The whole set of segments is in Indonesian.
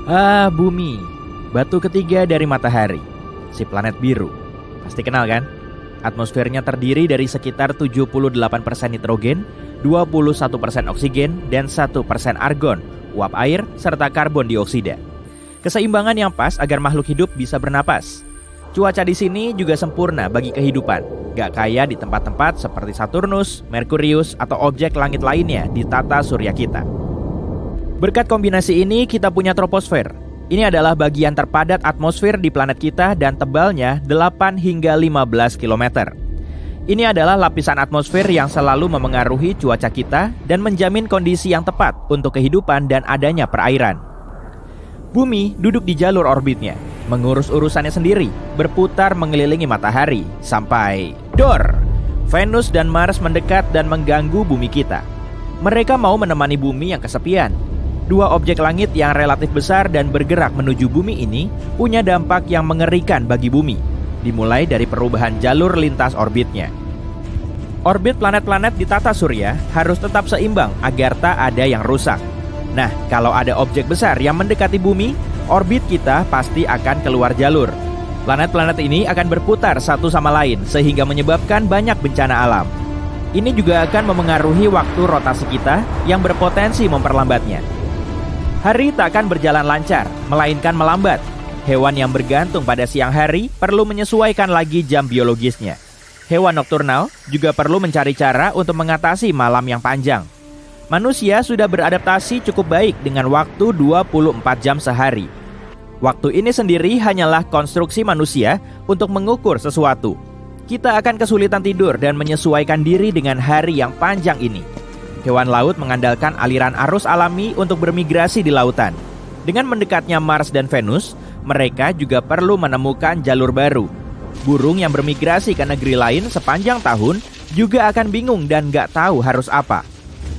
Bumi, batu ketiga dari matahari, si planet biru. Pasti kenal kan? Atmosfernya terdiri dari sekitar 78% nitrogen, 21% oksigen, dan 1% argon, uap air, serta karbon dioksida. Keseimbangan yang pas agar makhluk hidup bisa bernapas. Cuaca di sini juga sempurna bagi kehidupan, gak kaya di tempat-tempat seperti Saturnus, Merkurius, atau objek langit lainnya di tata surya kita. Berkat kombinasi ini kita punya troposfer. Ini adalah bagian terpadat atmosfer di planet kita dan tebalnya 8 hingga 15 km. Ini adalah lapisan atmosfer yang selalu memengaruhi cuaca kita dan menjamin kondisi yang tepat untuk kehidupan dan adanya perairan. Bumi duduk di jalur orbitnya, mengurus urusannya sendiri, berputar mengelilingi matahari, sampai dor! Venus dan Mars mendekat dan mengganggu bumi kita. Mereka mau menemani bumi yang kesepian. Dua objek langit yang relatif besar dan bergerak menuju bumi ini punya dampak yang mengerikan bagi bumi, dimulai dari perubahan jalur lintas orbitnya. Orbit planet-planet di tata surya harus tetap seimbang agar tak ada yang rusak. Nah, kalau ada objek besar yang mendekati bumi, orbit kita pasti akan keluar jalur. Planet-planet ini akan berputar satu sama lain sehingga menyebabkan banyak bencana alam. Ini juga akan memengaruhi waktu rotasi kita yang berpotensi memperlambatnya. Hari tak akan berjalan lancar, melainkan melambat. Hewan yang bergantung pada siang hari perlu menyesuaikan lagi jam biologisnya. Hewan nokturnal juga perlu mencari cara untuk mengatasi malam yang panjang. Manusia sudah beradaptasi cukup baik dengan waktu 24 jam sehari. Waktu ini sendiri hanyalah konstruksi manusia untuk mengukur sesuatu. Kita akan kesulitan tidur dan menyesuaikan diri dengan hari yang panjang ini. Hewan laut mengandalkan aliran arus alami untuk bermigrasi di lautan. Dengan mendekatnya Mars dan Venus, mereka juga perlu menemukan jalur baru. Burung yang bermigrasi ke negeri lain sepanjang tahun juga akan bingung dan gak tahu harus apa.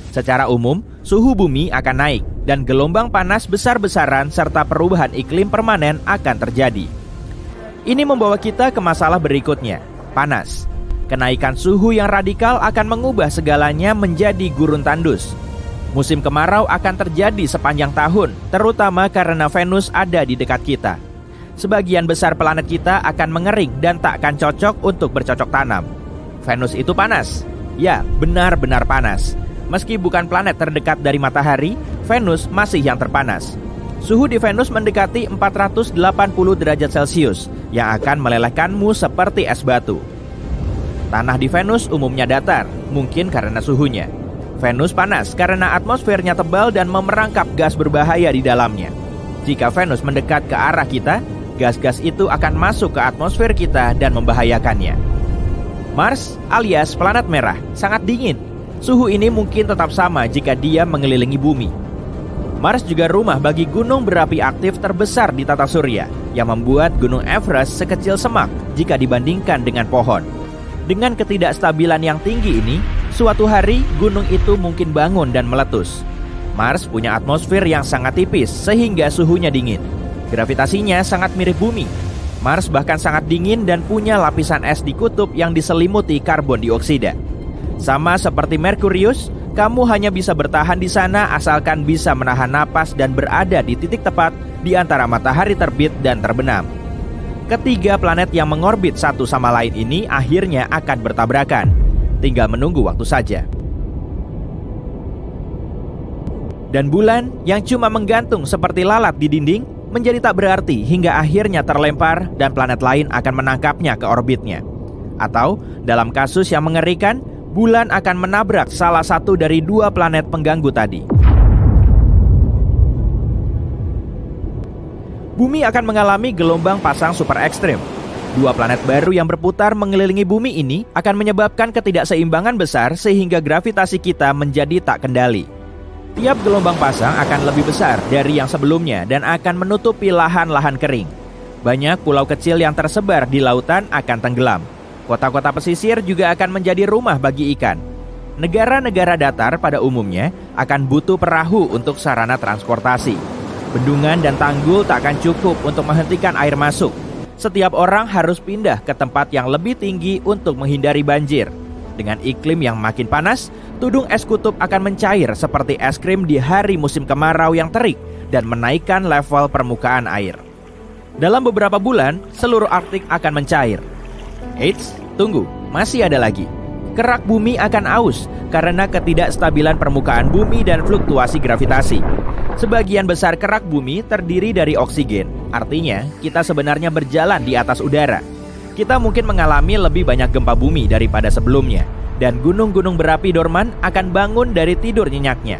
Secara umum, suhu bumi akan naik dan gelombang panas besar-besaran serta perubahan iklim permanen akan terjadi. Ini membawa kita ke masalah berikutnya, panas. Kenaikan suhu yang radikal akan mengubah segalanya menjadi gurun tandus. Musim kemarau akan terjadi sepanjang tahun, terutama karena Venus ada di dekat kita. Sebagian besar planet kita akan mengering dan tak akan cocok untuk bercocok tanam. Venus itu panas. Ya, benar-benar panas. Meski bukan planet terdekat dari matahari, Venus masih yang terpanas. Suhu di Venus mendekati 480 derajat Celcius yang akan melelehkanmu seperti es batu. Tanah di Venus umumnya datar, mungkin karena suhunya. Venus panas karena atmosfernya tebal dan memerangkap gas berbahaya di dalamnya. Jika Venus mendekat ke arah kita, gas-gas itu akan masuk ke atmosfer kita dan membahayakannya. Mars alias planet merah sangat dingin. Suhu ini mungkin tetap sama jika dia mengelilingi bumi. Mars juga rumah bagi gunung berapi aktif terbesar di tata surya, yang membuat gunung Everest sekecil semak jika dibandingkan dengan pohon. Dengan ketidakstabilan yang tinggi ini, suatu hari gunung itu mungkin bangun dan meletus. Mars punya atmosfer yang sangat tipis sehingga suhunya dingin. Gravitasinya sangat mirip bumi. Mars bahkan sangat dingin dan punya lapisan es di kutub yang diselimuti karbon dioksida. Sama seperti Merkurius, kamu hanya bisa bertahan di sana asalkan bisa menahan napas dan berada di titik tepat di antara matahari terbit dan terbenam. Ketiga planet yang mengorbit satu sama lain ini akhirnya akan bertabrakan. Tinggal menunggu waktu saja. Dan bulan yang cuma menggantung seperti lalat di dinding menjadi tak berarti hingga akhirnya terlempar dan planet lain akan menangkapnya ke orbitnya. Atau dalam kasus yang mengerikan, bulan akan menabrak salah satu dari dua planet pengganggu tadi. Bumi akan mengalami gelombang pasang super ekstrim. Dua planet baru yang berputar mengelilingi bumi ini akan menyebabkan ketidakseimbangan besar sehingga gravitasi kita menjadi tak kendali. Tiap gelombang pasang akan lebih besar dari yang sebelumnya dan akan menutupi lahan-lahan kering. Banyak pulau kecil yang tersebar di lautan akan tenggelam. Kota-kota pesisir juga akan menjadi rumah bagi ikan. Negara-negara datar pada umumnya akan butuh perahu untuk sarana transportasi. Bendungan dan tanggul tak akan cukup untuk menghentikan air masuk. Setiap orang harus pindah ke tempat yang lebih tinggi untuk menghindari banjir. Dengan iklim yang makin panas, tudung es kutub akan mencair seperti es krim di hari musim kemarau yang terik dan menaikkan level permukaan air. Dalam beberapa bulan, seluruh Arktik akan mencair. Eits, tunggu, masih ada lagi. Kerak bumi akan aus karena ketidakstabilan permukaan bumi dan fluktuasi gravitasi. Sebagian besar kerak bumi terdiri dari oksigen. Artinya, kita sebenarnya berjalan di atas udara. Kita mungkin mengalami lebih banyak gempa bumi daripada sebelumnya, dan gunung-gunung berapi dorman akan bangun dari tidur nyenyaknya.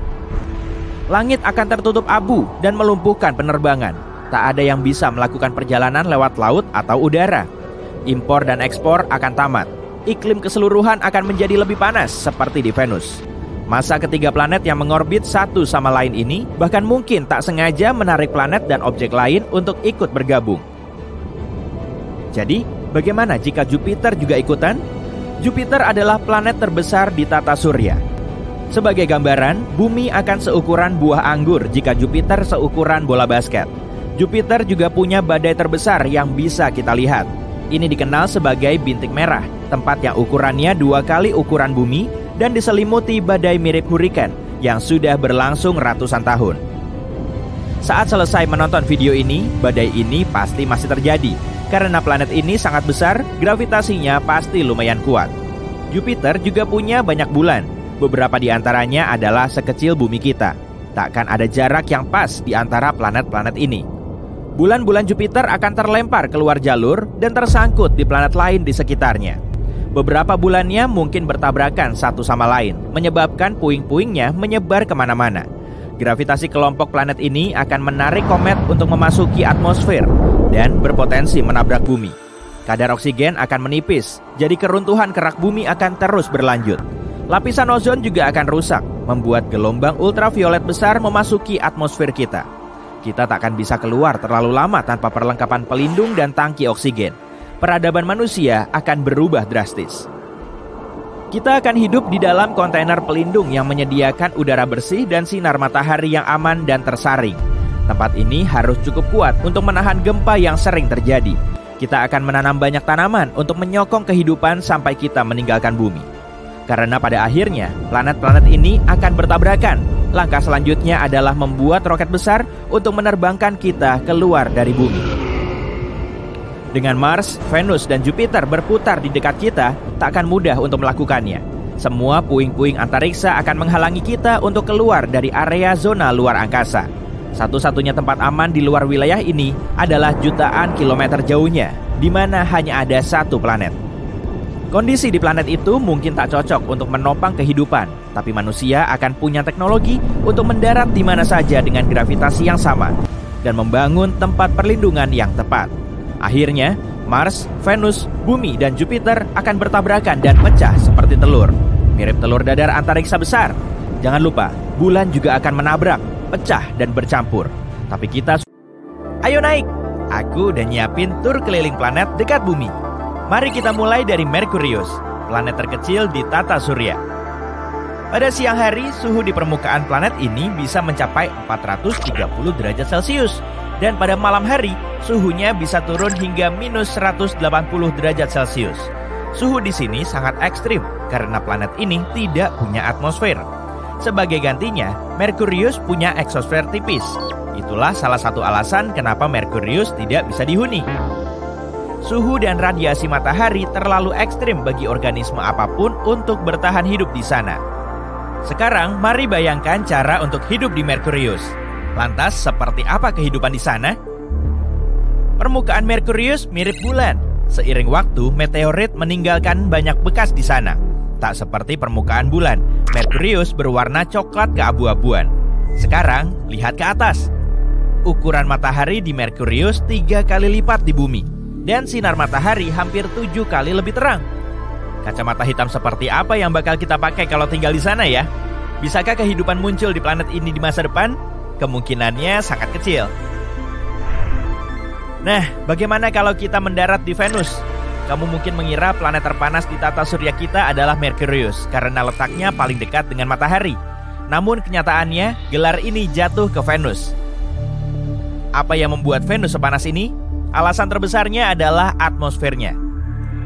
Langit akan tertutup abu dan melumpuhkan penerbangan. Tak ada yang bisa melakukan perjalanan lewat laut atau udara. Impor dan ekspor akan tamat. Iklim keseluruhan akan menjadi lebih panas seperti di Venus. Masa ketiga planet yang mengorbit satu sama lain ini bahkan mungkin tak sengaja menarik planet dan objek lain untuk ikut bergabung. Jadi, bagaimana jika Jupiter juga ikutan? Jupiter adalah planet terbesar di tata surya. Sebagai gambaran, bumi akan seukuran buah anggur jika Jupiter seukuran bola basket. Jupiter juga punya badai terbesar yang bisa kita lihat. Ini dikenal sebagai bintik merah, tempat yang ukurannya 2 kali ukuran bumi dan diselimuti badai mirip hurikan yang sudah berlangsung ratusan tahun. Saat selesai menonton video ini, badai ini pasti masih terjadi. Karena planet ini sangat besar, gravitasinya pasti lumayan kuat. Jupiter juga punya banyak bulan. Beberapa di antaranya adalah sekecil bumi kita. Takkan ada jarak yang pas di antara planet-planet ini. Bulan-bulan Jupiter akan terlempar keluar jalur dan tersangkut di planet lain di sekitarnya. Beberapa bulannya mungkin bertabrakan satu sama lain, menyebabkan puing-puingnya menyebar kemana-mana. Gravitasi kelompok planet ini akan menarik komet untuk memasuki atmosfer dan berpotensi menabrak bumi. Kadar oksigen akan menipis, jadi keruntuhan kerak bumi akan terus berlanjut. Lapisan ozon juga akan rusak, membuat gelombang ultraviolet besar memasuki atmosfer kita. Kita tak akan bisa keluar terlalu lama tanpa perlengkapan pelindung dan tangki oksigen. Peradaban manusia akan berubah drastis. Kita akan hidup di dalam kontainer pelindung yang menyediakan udara bersih dan sinar matahari yang aman dan tersaring. Tempat ini harus cukup kuat untuk menahan gempa yang sering terjadi. Kita akan menanam banyak tanaman untuk menyokong kehidupan sampai kita meninggalkan bumi. Karena pada akhirnya, planet-planet ini akan bertabrakan. Langkah selanjutnya adalah membuat roket besar untuk menerbangkan kita keluar dari bumi. Dengan Mars, Venus, dan Jupiter berputar di dekat kita, tak akan mudah untuk melakukannya. Semua puing-puing antariksa akan menghalangi kita untuk keluar dari area zona luar angkasa. Satu-satunya tempat aman di luar wilayah ini adalah jutaan kilometer jauhnya, di mana hanya ada satu planet. Kondisi di planet itu mungkin tak cocok untuk menopang kehidupan, tapi manusia akan punya teknologi untuk mendarat di mana saja dengan gravitasi yang sama dan membangun tempat perlindungan yang tepat. Akhirnya, Mars, Venus, Bumi, dan Jupiter akan bertabrakan dan pecah seperti telur. Mirip telur dadar antariksa besar. Jangan lupa, bulan juga akan menabrak, pecah, dan bercampur. Tapi kita... Ayo naik! Aku udah nyiapin tur keliling planet dekat bumi. Mari kita mulai dari Merkurius, planet terkecil di tata surya. Pada siang hari, suhu di permukaan planet ini bisa mencapai 430 derajat Celcius. Dan pada malam hari, suhunya bisa turun hingga minus 180 derajat Celcius. Suhu di sini sangat ekstrim karena planet ini tidak punya atmosfer. Sebagai gantinya, Merkurius punya eksosfer tipis. Itulah salah satu alasan kenapa Merkurius tidak bisa dihuni. Suhu dan radiasi matahari terlalu ekstrim bagi organisme apapun untuk bertahan hidup di sana. Sekarang, mari bayangkan cara untuk hidup di Merkurius. Lantas, seperti apa kehidupan di sana? Permukaan Merkurius mirip bulan. Seiring waktu, meteorit meninggalkan banyak bekas di sana. Tak seperti permukaan bulan, Merkurius berwarna coklat keabu-abuan. Sekarang, lihat ke atas. Ukuran matahari di Merkurius 3 kali lipat di bumi. Dan sinar matahari hampir 7 kali lebih terang. Kacamata hitam seperti apa yang bakal kita pakai kalau tinggal di sana ya? Bisakah kehidupan muncul di planet ini di masa depan? Kemungkinannya sangat kecil. Nah, bagaimana kalau kita mendarat di Venus? Kamu mungkin mengira planet terpanas di tata surya kita adalah Merkurius karena letaknya paling dekat dengan matahari. Namun kenyataannya, gelar ini jatuh ke Venus. Apa yang membuat Venus sepanas ini? Alasan terbesarnya adalah atmosfernya.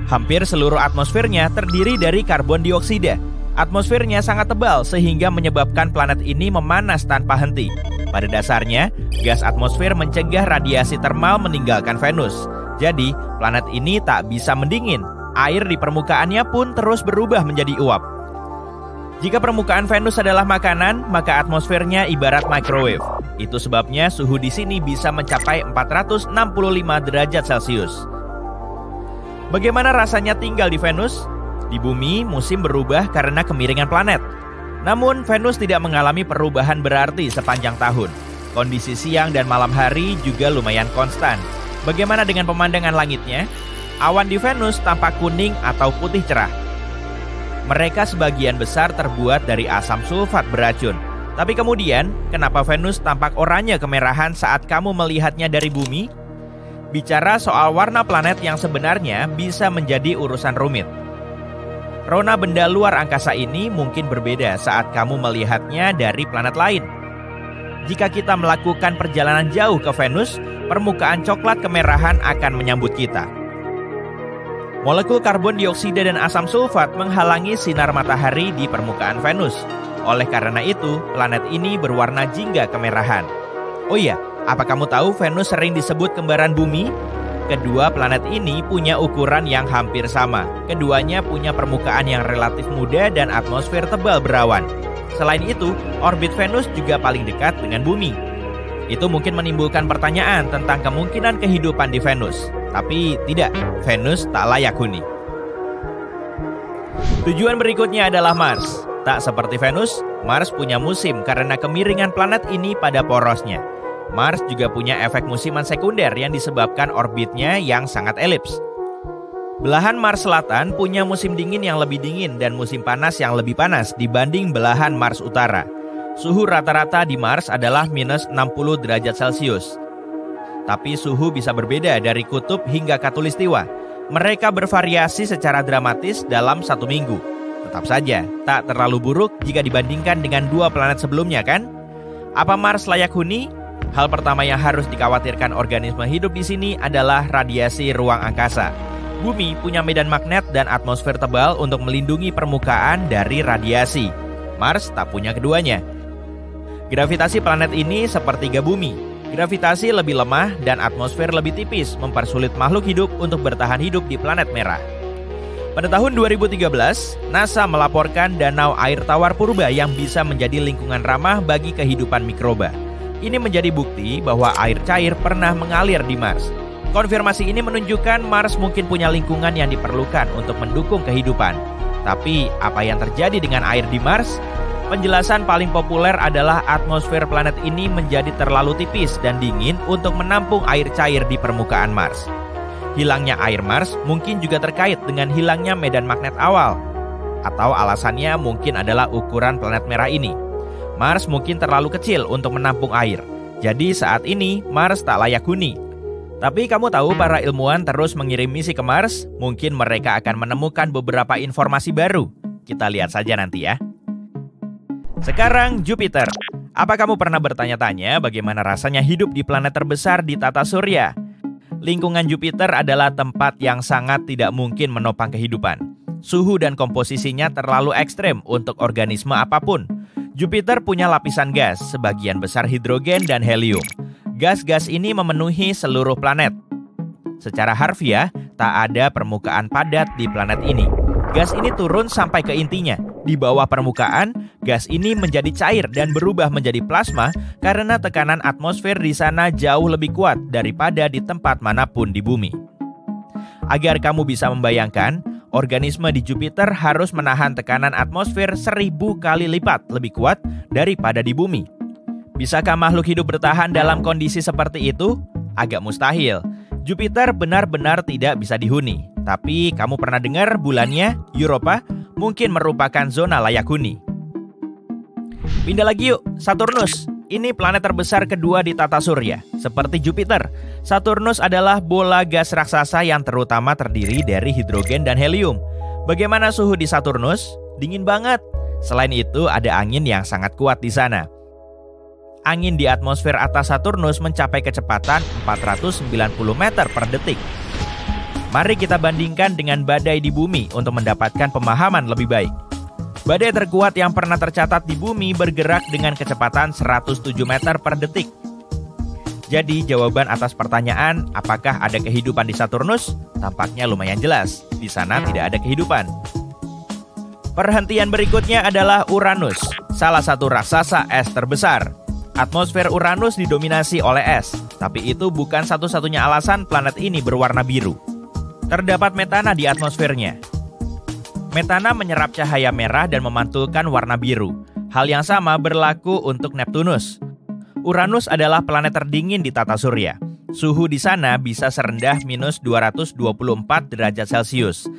Hampir seluruh atmosfernya terdiri dari karbon dioksida. Atmosfernya sangat tebal sehingga menyebabkan planet ini memanas tanpa henti. Pada dasarnya, gas atmosfer mencegah radiasi termal meninggalkan Venus. Jadi, planet ini tak bisa mendingin. Air di permukaannya pun terus berubah menjadi uap. Jika permukaan Venus adalah makanan, maka atmosfernya ibarat microwave. Itu sebabnya suhu di sini bisa mencapai 465 derajat Celcius. Bagaimana rasanya tinggal di Venus? Di bumi, musim berubah karena kemiringan planet. Namun, Venus tidak mengalami perubahan berarti sepanjang tahun. Kondisi siang dan malam hari juga lumayan konstan. Bagaimana dengan pemandangan langitnya? Awan di Venus tampak kuning atau putih cerah. Mereka sebagian besar terbuat dari asam sulfat beracun. Tapi kemudian, kenapa Venus tampak oranye kemerahan saat kamu melihatnya dari bumi? Bicara soal warna planet yang sebenarnya bisa menjadi urusan rumit. Rona benda luar angkasa ini mungkin berbeda saat kamu melihatnya dari planet lain. Jika kita melakukan perjalanan jauh ke Venus, permukaan coklat kemerahan akan menyambut kita. Molekul karbon dioksida dan asam sulfat menghalangi sinar matahari di permukaan Venus. Oleh karena itu, planet ini berwarna jingga kemerahan. Oh iya, apa kamu tahu Venus sering disebut kembaran bumi? Kedua planet ini punya ukuran yang hampir sama. Keduanya punya permukaan yang relatif muda dan atmosfer tebal berawan. Selain itu, orbit Venus juga paling dekat dengan bumi. Itu mungkin menimbulkan pertanyaan tentang kemungkinan kehidupan di Venus. Tapi tidak, Venus tak layak huni. Tujuan berikutnya adalah Mars. Tak seperti Venus, Mars punya musim karena kemiringan planet ini pada porosnya. Mars juga punya efek musiman sekunder yang disebabkan orbitnya yang sangat elips. Belahan Mars Selatan punya musim dingin yang lebih dingin dan musim panas yang lebih panas dibanding belahan Mars Utara. Suhu rata-rata di Mars adalah minus 60 derajat Celcius. Tapi suhu bisa berbeda dari kutub hingga khatulistiwa. Mereka bervariasi secara dramatis dalam satu minggu. Tetap saja, tak terlalu buruk jika dibandingkan dengan dua planet sebelumnya kan? Apa Mars layak huni? Hal pertama yang harus dikhawatirkan organisme hidup di sini adalah radiasi ruang angkasa. Bumi punya medan magnet dan atmosfer tebal untuk melindungi permukaan dari radiasi. Mars tak punya keduanya. Gravitasi planet ini sepertiga bumi. Gravitasi lebih lemah dan atmosfer lebih tipis mempersulit makhluk hidup untuk bertahan hidup di planet merah. Pada tahun 2013, NASA melaporkan danau air tawar purba yang bisa menjadi lingkungan ramah bagi kehidupan mikroba. Ini menjadi bukti bahwa air cair pernah mengalir di Mars. Konfirmasi ini menunjukkan Mars mungkin punya lingkungan yang diperlukan untuk mendukung kehidupan. Tapi, apa yang terjadi dengan air di Mars? Penjelasan paling populer adalah atmosfer planet ini menjadi terlalu tipis dan dingin untuk menampung air cair di permukaan Mars. Hilangnya air Mars mungkin juga terkait dengan hilangnya medan magnet awal. Atau alasannya mungkin adalah ukuran planet merah ini. Mars mungkin terlalu kecil untuk menampung air. Jadi saat ini Mars tak layak huni. Tapi kamu tahu para ilmuwan terus mengirim misi ke Mars? Mungkin mereka akan menemukan beberapa informasi baru. Kita lihat saja nanti ya. Sekarang Jupiter. Apa kamu pernah bertanya-tanya bagaimana rasanya hidup di planet terbesar di tata surya? Lingkungan Jupiter adalah tempat yang sangat tidak mungkin menopang kehidupan. Suhu dan komposisinya terlalu ekstrem untuk organisme apapun. Jupiter punya lapisan gas, sebagian besar hidrogen dan helium. Gas-gas ini memenuhi seluruh planet. Secara harfiah, tak ada permukaan padat di planet ini. Gas ini turun sampai ke intinya. Di bawah permukaan, gas ini menjadi cair dan berubah menjadi plasma karena tekanan atmosfer di sana jauh lebih kuat daripada di tempat manapun di bumi. Agar kamu bisa membayangkan, organisme di Jupiter harus menahan tekanan atmosfer 1000 kali lipat lebih kuat daripada di bumi. Bisakah makhluk hidup bertahan dalam kondisi seperti itu? Agak mustahil. Jupiter benar-benar tidak bisa dihuni. Tapi kamu pernah dengar bulannya, Europa, mungkin merupakan zona layak huni. Pindah lagi yuk, Saturnus. Ini planet terbesar kedua di tata surya. Seperti Jupiter, Saturnus adalah bola gas raksasa yang terutama terdiri dari hidrogen dan helium. Bagaimana suhu di Saturnus? Dingin banget. Selain itu, ada angin yang sangat kuat di sana. Angin di atmosfer atas Saturnus mencapai kecepatan 490 meter per detik. Mari kita bandingkan dengan badai di bumi untuk mendapatkan pemahaman lebih baik. Badai terkuat yang pernah tercatat di bumi bergerak dengan kecepatan 107 meter per detik. Jadi jawaban atas pertanyaan apakah ada kehidupan di Saturnus tampaknya lumayan jelas. Di sana tidak ada kehidupan. Perhentian berikutnya adalah Uranus, salah satu raksasa es terbesar. Atmosfer Uranus didominasi oleh es, tapi itu bukan satu-satunya alasan planet ini berwarna biru. Terdapat metana di atmosfernya. Metana menyerap cahaya merah dan memantulkan warna biru. Hal yang sama berlaku untuk Neptunus. Uranus adalah planet terdingin di tata surya. Suhu di sana bisa serendah minus 224 derajat Celcius.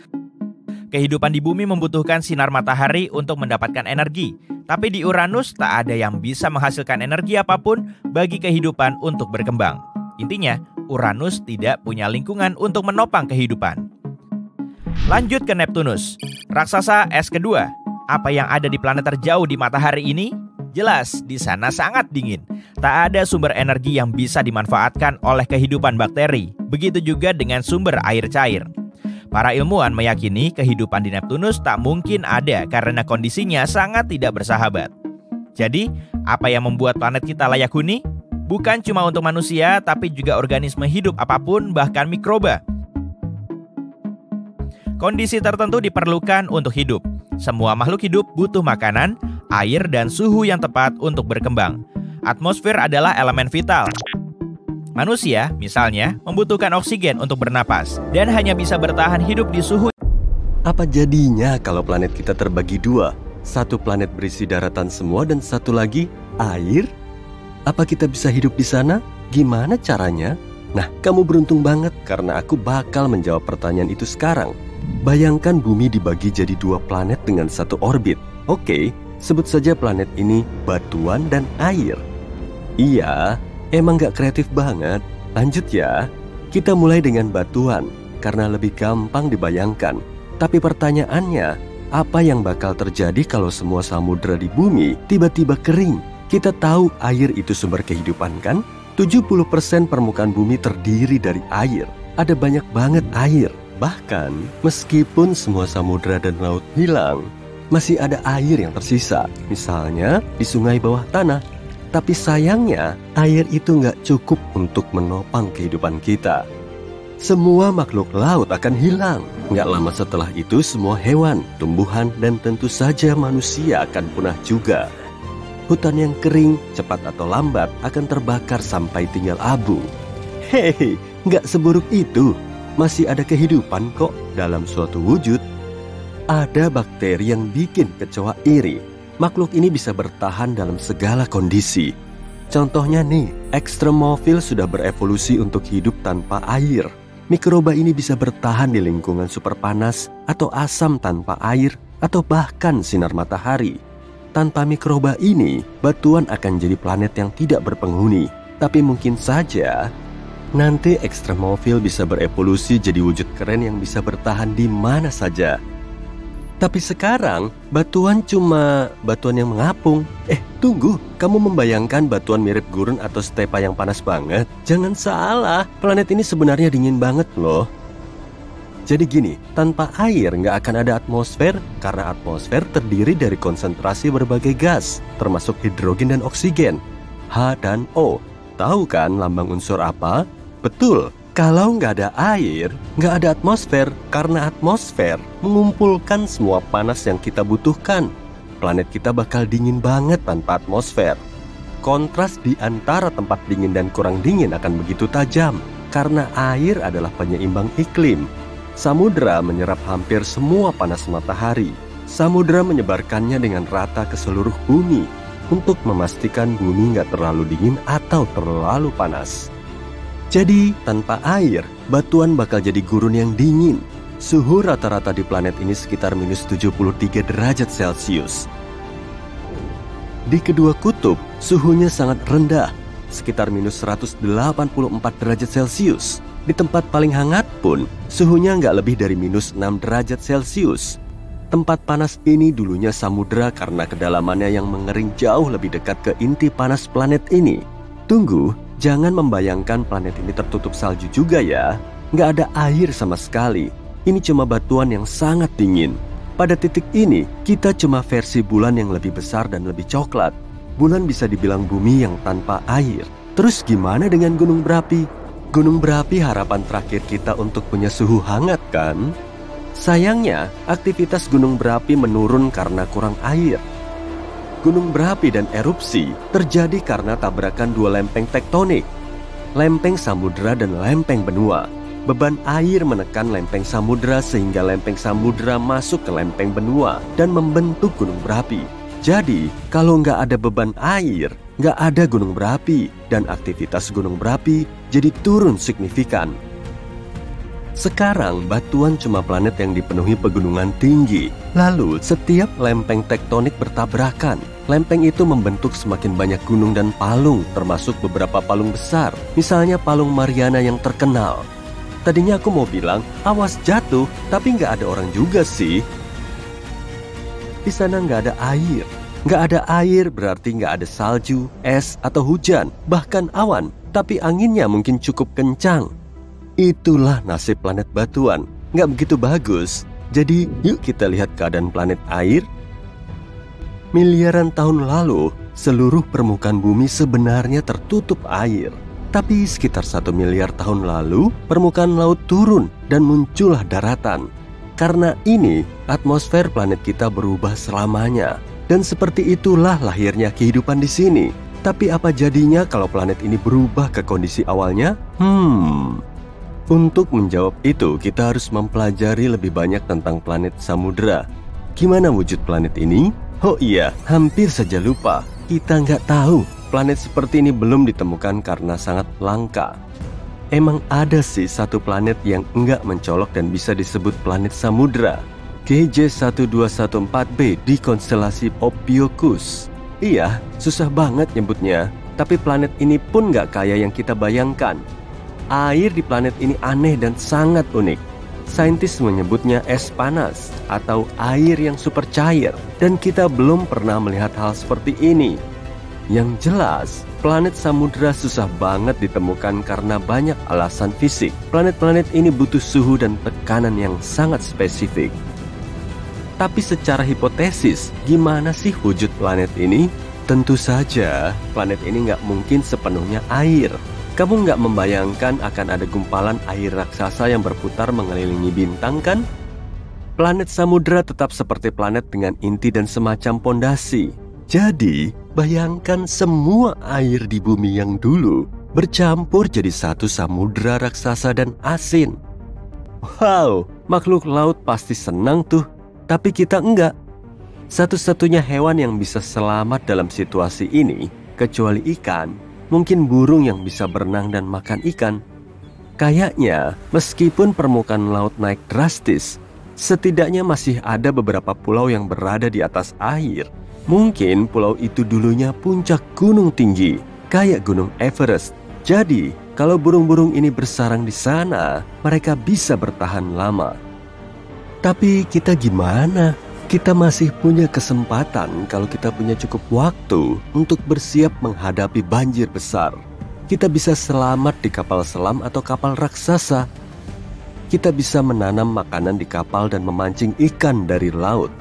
Kehidupan di bumi membutuhkan sinar matahari untuk mendapatkan energi. Tapi di Uranus tak ada yang bisa menghasilkan energi apapun bagi kehidupan untuk berkembang. Intinya, Uranus tidak punya lingkungan untuk menopang kehidupan. Lanjut ke Neptunus, raksasa es kedua. Apa yang ada di planet terjauh di matahari ini? Jelas, di sana sangat dingin. Tak ada sumber energi yang bisa dimanfaatkan oleh kehidupan bakteri. Begitu juga dengan sumber air cair. Para ilmuwan meyakini kehidupan di Neptunus tak mungkin ada karena kondisinya sangat tidak bersahabat. Jadi, apa yang membuat planet kita layak huni? Bukan cuma untuk manusia, tapi juga organisme hidup apapun, bahkan mikroba. Kondisi tertentu diperlukan untuk hidup. Semua makhluk hidup butuh makanan, air, dan suhu yang tepat untuk berkembang. Atmosfer adalah elemen vital. Manusia, misalnya, membutuhkan oksigen untuk bernapas dan hanya bisa bertahan hidup di suhu. Apa jadinya kalau planet kita terbagi dua? Satu planet berisi daratan semua dan satu lagi air? Apa kita bisa hidup di sana? Gimana caranya? Nah, kamu beruntung banget karena aku bakal menjawab pertanyaan itu sekarang. Bayangkan bumi dibagi jadi dua planet dengan satu orbit. Oke, sebut saja planet ini batuan dan air. Iya, emang gak kreatif banget. Lanjut ya. Kita mulai dengan batuan karena lebih gampang dibayangkan. Tapi pertanyaannya, apa yang bakal terjadi kalau semua samudera di bumi tiba-tiba kering? Kita tahu air itu sumber kehidupan kan? 70% permukaan bumi terdiri dari air. Ada banyak banget air. Bahkan, meskipun semua samudera dan laut hilang, masih ada air yang tersisa. Misalnya, di sungai bawah tanah. Tapi sayangnya, air itu nggak cukup untuk menopang kehidupan kita. Semua makhluk laut akan hilang. Nggak lama setelah itu, semua hewan, tumbuhan, dan tentu saja manusia akan punah juga. Hutan yang kering, cepat atau lambat, akan terbakar sampai tinggal abu. Hehe, nggak seburuk itu. Masih ada kehidupan kok dalam suatu wujud. Ada bakteri yang bikin kecoa iri. Makhluk ini bisa bertahan dalam segala kondisi. Contohnya nih, ekstremophil sudah berevolusi untuk hidup tanpa air. Mikroba ini bisa bertahan di lingkungan super panas atau asam tanpa air atau bahkan sinar matahari. Tanpa mikroba ini, batuan akan jadi planet yang tidak berpenghuni. Tapi mungkin saja nanti ekstremophil bisa berevolusi jadi wujud keren yang bisa bertahan di mana saja. Tapi sekarang, batuan cuma batuan yang mengapung. Tunggu, kamu membayangkan batuan mirip gurun atau stepa yang panas banget? Jangan salah, planet ini sebenarnya dingin banget loh. Jadi gini, tanpa air nggak akan ada atmosfer, karena atmosfer terdiri dari konsentrasi berbagai gas, termasuk hidrogen dan oksigen, H dan O. Tahu kan lambang unsur apa? Betul, kalau nggak ada air, nggak ada atmosfer, karena atmosfer mengumpulkan semua panas yang kita butuhkan. Planet kita bakal dingin banget tanpa atmosfer. Kontras di antara tempat dingin dan kurang dingin akan begitu tajam, karena air adalah penyeimbang iklim. Samudera menyerap hampir semua panas matahari. Samudera menyebarkannya dengan rata ke seluruh bumi, untuk memastikan bumi nggak terlalu dingin atau terlalu panas. Jadi, tanpa air, batuan bakal jadi gurun yang dingin. Suhu rata-rata di planet ini sekitar minus 73 derajat Celcius. Di kedua kutub, suhunya sangat rendah, sekitar minus 184 derajat Celcius. Di tempat paling hangat pun, suhunya nggak lebih dari minus 6 derajat Celcius. Tempat panas ini dulunya samudera karena kedalamannya yang mengering jauh lebih dekat ke inti panas planet ini. Tunggu, jangan membayangkan planet ini tertutup salju juga ya. Nggak ada air sama sekali. Ini cuma batuan yang sangat dingin. Pada titik ini, kita cuma versi bulan yang lebih besar dan lebih coklat. Bulan bisa dibilang bumi yang tanpa air. Terus gimana dengan gunung berapi? Gunung berapi harapan terakhir kita untuk punya suhu hangat kan? Sayangnya, aktivitas gunung berapi menurun karena kurang air. Gunung berapi dan erupsi terjadi karena tabrakan dua lempeng tektonik, lempeng samudera dan lempeng benua. Beban air menekan lempeng samudera sehingga lempeng samudera masuk ke lempeng benua dan membentuk gunung berapi. Jadi, kalau nggak ada beban air, nggak ada gunung berapi, dan aktivitas gunung berapi jadi turun signifikan. Sekarang, batuan cuma planet yang dipenuhi pegunungan tinggi. Lalu, setiap lempeng tektonik bertabrakan. Lempeng itu membentuk semakin banyak gunung dan palung, termasuk beberapa palung besar. Misalnya Palung Mariana yang terkenal. Tadinya aku mau bilang, awas jatuh, tapi nggak ada orang juga sih. Di sana nggak ada air. Nggak ada air berarti nggak ada salju, es, atau hujan, bahkan awan. Tapi anginnya mungkin cukup kencang. Itulah nasib planet batuan. Nggak begitu bagus. Jadi yuk kita lihat keadaan planet air. Miliaran tahun lalu, seluruh permukaan bumi sebenarnya tertutup air. Tapi sekitar 1 miliar tahun lalu, permukaan laut turun dan muncullah daratan. Karena ini, atmosfer planet kita berubah selamanya. Dan seperti itulah lahirnya kehidupan di sini. Tapi apa jadinya kalau planet ini berubah ke kondisi awalnya? Untuk menjawab itu, kita harus mempelajari lebih banyak tentang planet samudera. Gimana wujud planet ini? Oh iya, hampir saja lupa. Kita nggak tahu. Planet seperti ini belum ditemukan karena sangat langka. Emang ada sih satu planet yang enggak mencolok dan bisa disebut planet samudera. KJ1214b di konstelasi Ophiuchus. Iya, susah banget nyebutnya. Tapi planet ini pun nggak kayak yang kita bayangkan. Air di planet ini aneh dan sangat unik. Saintis menyebutnya es panas atau air yang super cair. Dan kita belum pernah melihat hal seperti ini. Yang jelas, planet samudera susah banget ditemukan karena banyak alasan fisik. Planet-planet ini butuh suhu dan tekanan yang sangat spesifik. Tapi secara hipotesis, gimana sih wujud planet ini? Tentu saja, planet ini nggak mungkin sepenuhnya air. Kamu nggak membayangkan akan ada gumpalan air raksasa yang berputar mengelilingi bintang kan? Planet samudera tetap seperti planet dengan inti dan semacam pondasi. Jadi, bayangkan semua air di bumi yang dulu bercampur jadi satu samudera raksasa dan asin. Wow, makhluk laut pasti senang tuh, tapi kita enggak. Satu-satunya hewan yang bisa selamat dalam situasi ini, kecuali ikan, mungkin burung yang bisa berenang dan makan ikan. Kayaknya, meskipun permukaan laut naik drastis, setidaknya masih ada beberapa pulau yang berada di atas air. Mungkin pulau itu dulunya puncak gunung tinggi, kayak Gunung Everest. Jadi, kalau burung-burung ini bersarang di sana, mereka bisa bertahan lama. Tapi kita gimana? Kita masih punya kesempatan kalau kita punya cukup waktu untuk bersiap menghadapi banjir besar. Kita bisa selamat di kapal selam atau kapal raksasa. Kita bisa menanam makanan di kapal dan memancing ikan dari laut.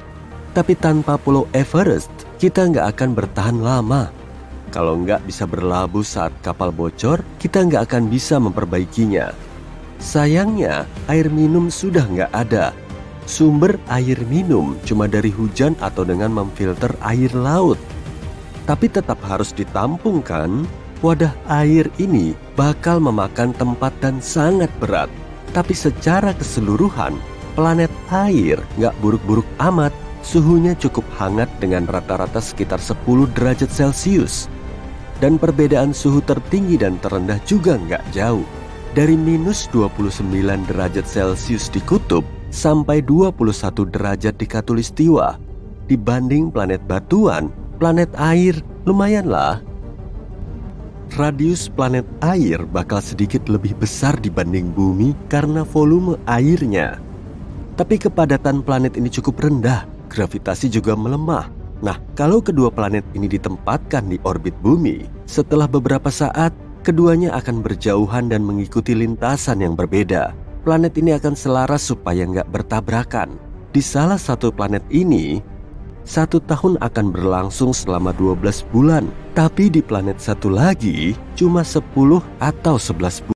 Tapi tanpa pulau Everest, kita nggak akan bertahan lama. Kalau nggak bisa berlabuh saat kapal bocor, kita nggak akan bisa memperbaikinya. Sayangnya, air minum sudah nggak ada. Sumber air minum cuma dari hujan atau dengan memfilter air laut. Tapi tetap harus ditampung kan? Wadah air ini bakal memakan tempat dan sangat berat. Tapi secara keseluruhan, planet air nggak buruk-buruk amat. Suhunya cukup hangat dengan rata-rata sekitar 10 derajat Celcius. Dan perbedaan suhu tertinggi dan terendah juga nggak jauh. Dari minus 29 derajat Celcius di kutub sampai 21 derajat di khatulistiwa. Dibanding planet batuan, planet air lumayanlah. Radius planet air bakal sedikit lebih besar dibanding bumi karena volume airnya. Tapi kepadatan planet ini cukup rendah. Gravitasi juga melemah. Nah, kalau kedua planet ini ditempatkan di orbit bumi, setelah beberapa saat, keduanya akan berjauhan dan mengikuti lintasan yang berbeda. Planet ini akan selaras supaya nggak bertabrakan. Di salah satu planet ini, 1 tahun akan berlangsung selama 12 bulan. Tapi di planet satu lagi, cuma 10 atau 11 bulan.